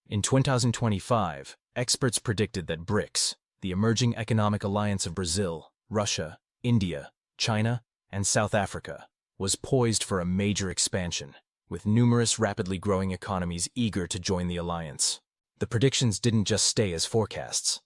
In 2025, experts predicted that BRICS, the emerging economic alliance of Brazil, Russia, India, China, and South Africa, was poised for a major expansion, with numerous rapidly growing economies eager to join the alliance. The predictions didn't just stay as forecasts.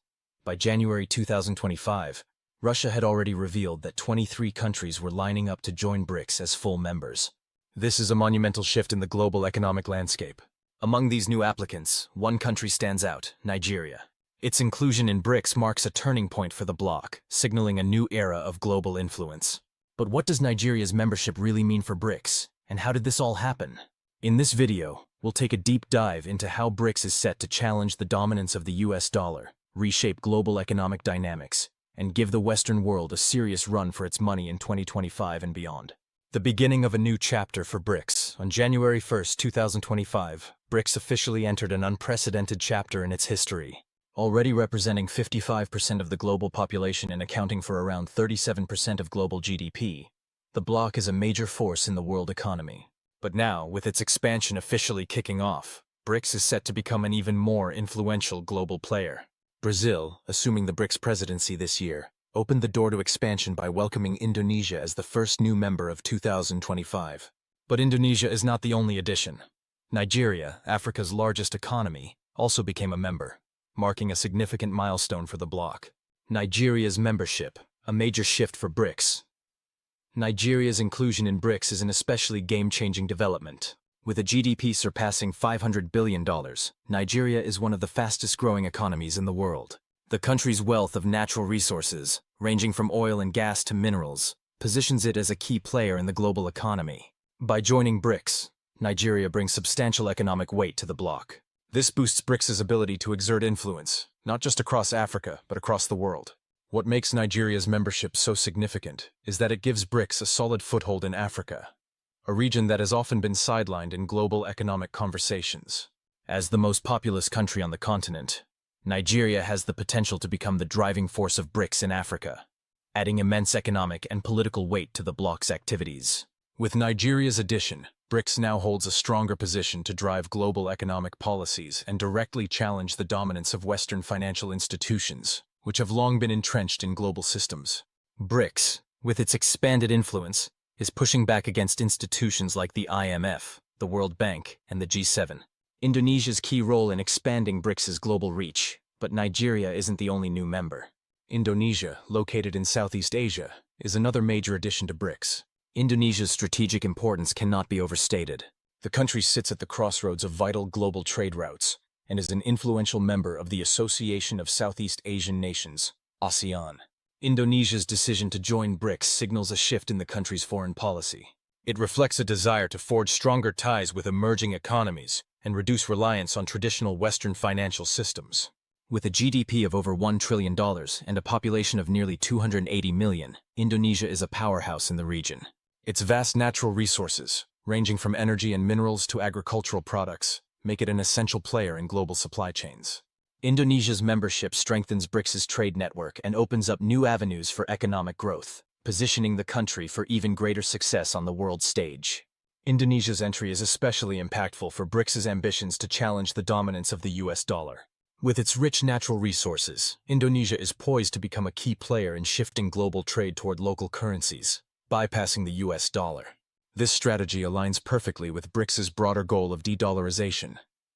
By January 2025, Russia had already revealed that 23 countries were lining up to join BRICS as full members. This is a monumental shift in the global economic landscape. Among these new applicants, one country stands out: Nigeria. Its inclusion in BRICS marks a turning point for the bloc, signaling a new era of global influence. But what does Nigeria's membership really mean for BRICS, and how did this all happen? In this video, we'll take a deep dive into how BRICS is set to challenge the dominance of the US dollar, reshape global economic dynamics, and give the Western world a serious run for its money in 2025 and beyond. The beginning of a new chapter for BRICS. On January 1, 2025, BRICS officially entered an unprecedented chapter in its history. Already representing 55% of the global population and accounting for around 37% of global GDP, the bloc is a major force in the world economy. But now, with its expansion officially kicking off, BRICS is set to become an even more influential global player. Brazil, assuming the BRICS presidency this year, opened the door to expansion by welcoming Indonesia as the first new member of 2025. But Indonesia is not the only addition. Nigeria, Africa's largest economy, also became a member, marking a significant milestone for the bloc. Nigeria's membership, a major shift for BRICS. Nigeria's inclusion in BRICS is an especially game-changing development. With a GDP surpassing $500 billion, Nigeria is one of the fastest-growing economies in the world. The country's wealth of natural resources, ranging from oil and gas to minerals, positions it as a key player in the global economy. By joining BRICS, Nigeria brings substantial economic weight to the bloc. This boosts BRICS's ability to exert influence, not just across Africa, but across the world. What makes Nigeria's membership so significant is that it gives BRICS a solid foothold in Africa, a region that has often been sidelined in global economic conversations. As the most populous country on the continent, Nigeria has the potential to become the driving force of BRICS in Africa, adding immense economic and political weight to the bloc's activities. With Nigeria's addition, BRICS now holds a stronger position to drive global economic policies and directly challenge the dominance of Western financial institutions, which have long been entrenched in global systems. BRICS, with its expanded influence, is pushing back against institutions like the IMF, the World Bank, and the G7. Indonesia's key role in expanding BRICS's global reach, but Nigeria isn't the only new member. Indonesia, located in Southeast Asia, is another major addition to BRICS. Indonesia's strategic importance cannot be overstated. The country sits at the crossroads of vital global trade routes and is an influential member of the Association of Southeast Asian Nations, ASEAN. Indonesia's decision to join BRICS signals a shift in the country's foreign policy. It reflects a desire to forge stronger ties with emerging economies and reduce reliance on traditional Western financial systems. With a GDP of over $1 trillion and a population of nearly 280 million, Indonesia is a powerhouse in the region. Its vast natural resources, ranging from energy and minerals to agricultural products, make it an essential player in global supply chains. Indonesia's membership strengthens BRICS's trade network and opens up new avenues for economic growth, positioning the country for even greater success on the world stage. Indonesia's entry is especially impactful for BRICS's ambitions to challenge the dominance of the US dollar. With its rich natural resources, Indonesia is poised to become a key player in shifting global trade toward local currencies, bypassing the US dollar. This strategy aligns perfectly with BRICS's broader goal of de-dollarization,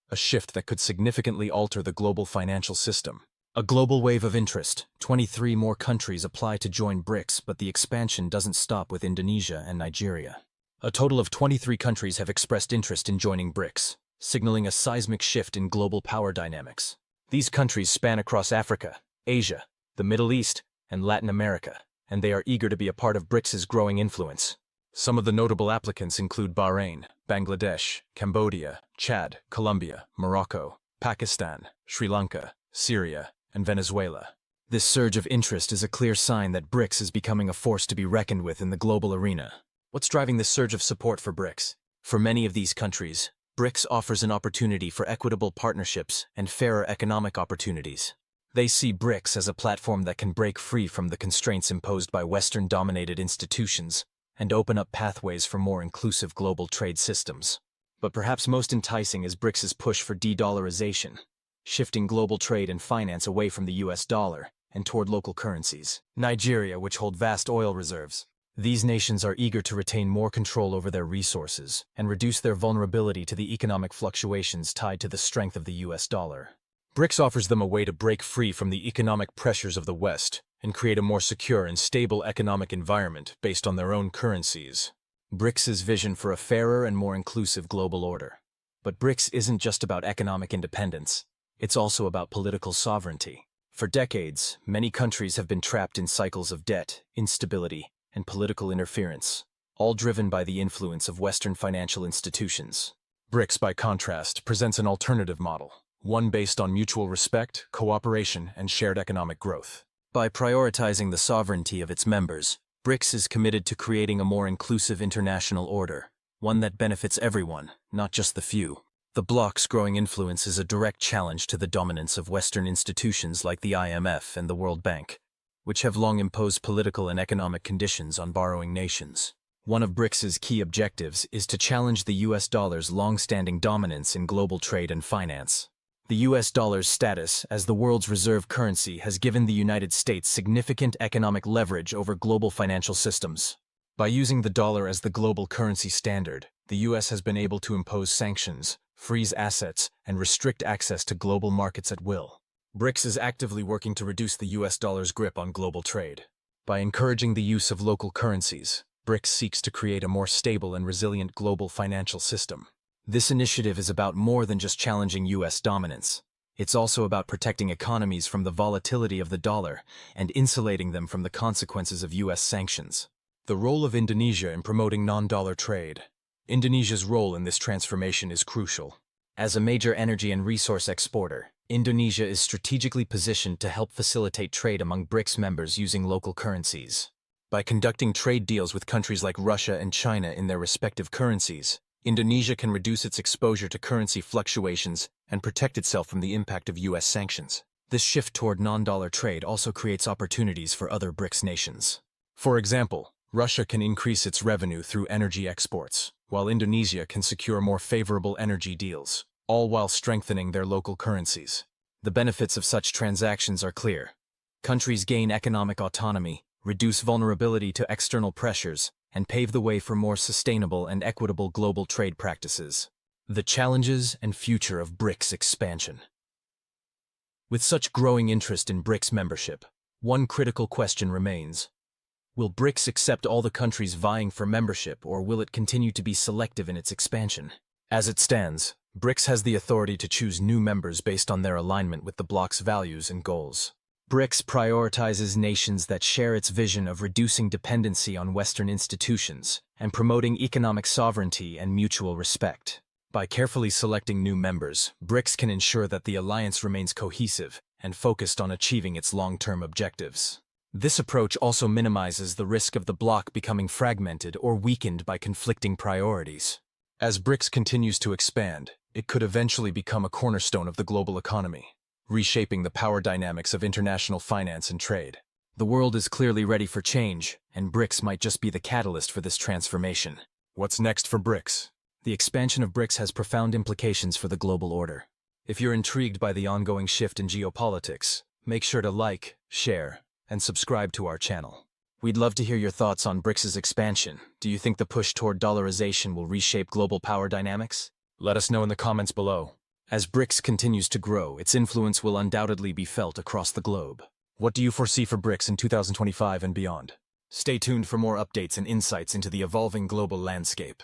a shift that could significantly alter the global financial system. A global wave of interest. 23 more countries apply to join BRICS, but the expansion doesn't stop with Indonesia and Nigeria. A total of 23 countries have expressed interest in joining BRICS, signaling a seismic shift in global power dynamics. These countries span across Africa, Asia, the Middle East, and Latin America, and they are eager to be a part of BRICS's growing influence. Some of the notable applicants include Bahrain, Bangladesh, Cambodia, Chad, Colombia, Morocco, Pakistan, Sri Lanka, Syria, and Venezuela. This surge of interest is a clear sign that BRICS is becoming a force to be reckoned with in the global arena. What's driving this surge of support for BRICS? For many of these countries, BRICS offers an opportunity for equitable partnerships and fairer economic opportunities. They see BRICS as a platform that can break free from the constraints imposed by Western-dominated institutions and open up pathways for more inclusive global trade systems. But perhaps most enticing is BRICS's push for de-dollarization, shifting global trade and finance away from the US dollar and toward local currencies. Nigeria, which hold vast oil reserves. These nations are eager to retain more control over their resources and reduce their vulnerability to the economic fluctuations tied to the strength of the US dollar. BRICS offers them a way to break free from the economic pressures of the West and create a more secure and stable economic environment based on their own currencies. BRICS's vision for a fairer and more inclusive global order. But BRICS isn't just about economic independence. It's also about political sovereignty. For decades, many countries have been trapped in cycles of debt, instability, and political interference, all driven by the influence of Western financial institutions. BRICS, by contrast, presents an alternative model, one based on mutual respect, cooperation, and shared economic growth. By prioritizing the sovereignty of its members, BRICS is committed to creating a more inclusive international order, one that benefits everyone, not just the few. The bloc's growing influence is a direct challenge to the dominance of Western institutions like the IMF and the World Bank, which have long imposed political and economic conditions on borrowing nations. One of BRICS's key objectives is to challenge the US dollar's long-standing dominance in global trade and finance. The US dollar's status as the world's reserve currency has given the United States significant economic leverage over global financial systems. By using the dollar as the global currency standard, the US has been able to impose sanctions, freeze assets, and restrict access to global markets at will. BRICS is actively working to reduce the US dollar's grip on global trade. By encouraging the use of local currencies, BRICS seeks to create a more stable and resilient global financial system. This initiative is about more than just challenging US dominance. It's also about protecting economies from the volatility of the dollar and insulating them from the consequences of US sanctions. The role of Indonesia in promoting non-dollar trade. Indonesia's role in this transformation is crucial. As a major energy and resource exporter, Indonesia is strategically positioned to help facilitate trade among BRICS members using local currencies. By conducting trade deals with countries like Russia and China in their respective currencies, Indonesia can reduce its exposure to currency fluctuations and protect itself from the impact of US sanctions. This shift toward non-dollar trade also creates opportunities for other BRICS nations. For example, Russia can increase its revenue through energy exports, while Indonesia can secure more favorable energy deals, all while strengthening their local currencies. The benefits of such transactions are clear. Countries gain economic autonomy, reduce vulnerability to external pressures, and pave the way for more sustainable and equitable global trade practices. The challenges and future of BRICS expansion. With such growing interest in BRICS membership, one critical question remains. Will BRICS accept all the countries vying for membership, or will it continue to be selective in its expansion? As it stands, BRICS has the authority to choose new members based on their alignment with the bloc's values and goals. BRICS prioritizes nations that share its vision of reducing dependency on Western institutions and promoting economic sovereignty and mutual respect. By carefully selecting new members, BRICS can ensure that the alliance remains cohesive and focused on achieving its long-term objectives. This approach also minimizes the risk of the bloc becoming fragmented or weakened by conflicting priorities. As BRICS continues to expand, it could eventually become a cornerstone of the global economy, reshaping the power dynamics of international finance and trade. The world is clearly ready for change, and BRICS might just be the catalyst for this transformation. What's next for BRICS? The expansion of BRICS has profound implications for the global order. If you're intrigued by the ongoing shift in geopolitics, make sure to like, share, and subscribe to our channel. We'd love to hear your thoughts on BRICS's expansion. Do you think the push toward dollarization will reshape global power dynamics? Let us know in the comments below. As BRICS continues to grow, its influence will undoubtedly be felt across the globe. What do you foresee for BRICS in 2025 and beyond? Stay tuned for more updates and insights into the evolving global landscape.